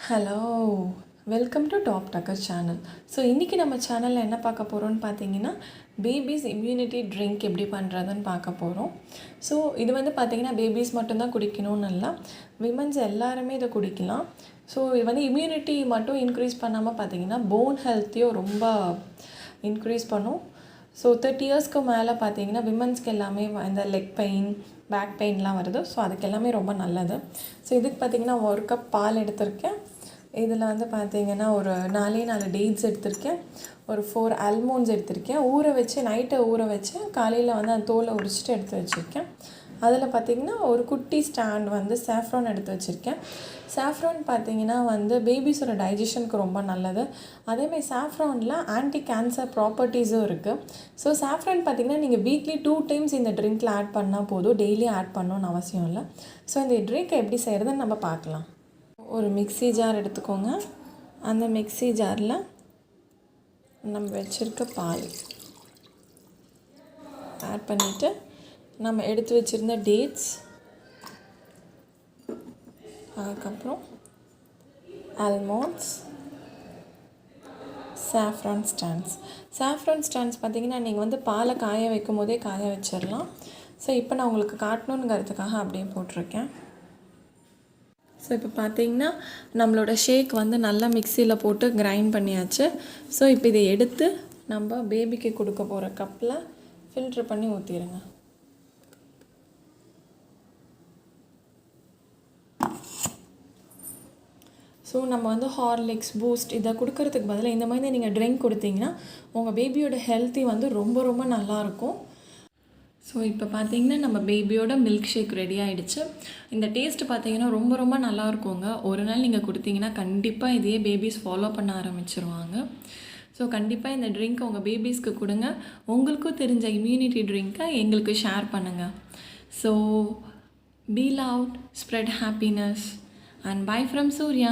Hello, welcome to Top Tucker channel. So இன்றைக்கி நம்ம சேனலில் என்ன பார்க்க போகிறோம்னு பார்த்தீங்கன்னா, பேபிஸ் இம்யூனிட்டி ட்ரிங்க் எப்படி பண்ணுறதுன்னு பார்க்க போகிறோம். ஸோ இது வந்து பார்த்திங்கன்னா பேபிஸ் மட்டும்தான் குடிக்கணும்னு இல்லை, விமன்ஸ் எல்லாருமே இதை குடிக்கலாம். ஸோ இது வந்து இம்யூனிட்டி மட்டும் இன்க்ரீஸ் பண்ணாமல் பார்த்திங்கன்னா போன் ஹெல்த்தையும் ரொம்ப இன்க்ரீஸ் பண்ணும். ஸோ 30 இயர்ஸ்க்கு மேலே பார்த்தீங்கன்னா விமன்ஸ்க்கு எல்லாமே இந்த லெக் பெயின், பேக் பெயின்லாம் வருது. ஸோ அதுக்கு எல்லாமே ரொம்ப நல்லது. ஸோ இதுக்கு பார்த்திங்கன்னா 1 கப் பால் எடுத்திருக்கேன். இதில் வந்து பார்த்திங்கன்னா ஒரு 4 டேட்ஸ் எடுத்திருக்கேன், ஒரு 4 ஆல்மோண்ட்ஸ் எடுத்திருக்கேன். நைட்டை ஊற வச்சு காலையில் வந்து அந்த தோலை உரிச்சிட்டு எடுத்து வச்சுருக்கேன். அதில் பார்த்திங்கன்னா ஒரு குட்டி ஸ்டாண்ட் வந்து சாஃப்ரான் எடுத்து வச்சுருக்கேன். சாஃப்ரான் பார்த்திங்கன்னா வந்து பேபிஸோட டைஜஷனுக்கு ரொம்ப நல்லது. அதேமாதிரி சாஃப்ரானில் ஆன்டி கேன்சர் ப்ராப்பர்ட்டிஸும் இருக்குது. ஸோ சாஃப்ரான் பார்த்திங்கன்னா நீங்கள் வீக்லி 2 டைம்ஸ் இந்த ட்ரிங்க்கில் ஆட் பண்ணால் போதும், டெய்லி ஆட் பண்ணணும்னு அவசியம் இல்லை. ஸோ இந்த ட்ரிங்க்கை எப்படி செய்கிறதுன்னு நம்ம பார்க்கலாம். ஒரு மிக்ஸி ஜார் எடுத்துக்கோங்க. அந்த மிக்ஸி ஜாரில் நம்ம வச்சுருக்க பால் ஆட் பண்ணிவிட்டு நம்ம எடுத்து வச்சுருந்த டேட்ஸ், அதுக்கப்புறம் ஆல்மண்ட்ஸ், சாஃப்ரான் ஸ்டாண்ட்ஸ் பார்த்திங்கன்னா நீங்கள் வந்து பாலை காய வைக்கும் போதே காய வச்சிடலாம். ஸோ இப்போ நான் உங்களுக்கு காட்டணுங்கிறதுக்காக அப்படியே போட்டிருக்கேன். ஸோ இப்போ பார்த்திங்கன்னா நம்மளோட ஷேக் வந்து நல்லா மிக்சியில் போட்டு கிரைண்ட் பண்ணியாச்சு. ஸோ இப்போ இதை எடுத்து நம்ம பேபிக்கு கொடுக்க போகிற கப்பில் ஃபில்ட்ரு பண்ணி ஊற்றிடுங்க. ஸோ நம்ம வந்து ஹார்லிக்ஸ், பூஸ்ட் இதை கொடுக்கறதுக்கு பதிலாக இந்த மாதிரி நீங்கள் ட்ரிங்க் கொடுத்தீங்கன்னா உங்கள் பேபியோட ஹெல்த்தி வந்து ரொம்ப ரொம்ப நல்லாயிருக்கும். ஸோ இப்போ பார்த்திங்கன்னா நம்ம பேபியோட மில்க் ஷேக் ரெடி ஆகிடுச்சு. இந்த டேஸ்ட்டு பார்த்திங்கன்னா ரொம்ப ரொம்ப நல்லா இருக்குங்க. ஒரு நாள் நீங்கள் கொடுத்தீங்கன்னா கண்டிப்பாக இதையே பேபிஸ் ஃபாலோ பண்ண ஆரம்பிச்சிருவாங்க. ஸோ கண்டிப்பாக இந்த ட்ரிங்க் உங்கள் பேபிஸ்க்கு கொடுங்க. உங்களுக்கும் தெரிஞ்ச இம்யூனிட்டி ட்ரிங்க்கை எங்களுக்கு ஷேர் பண்ணுங்கள். So be loud, spread happiness, and bye from Surya.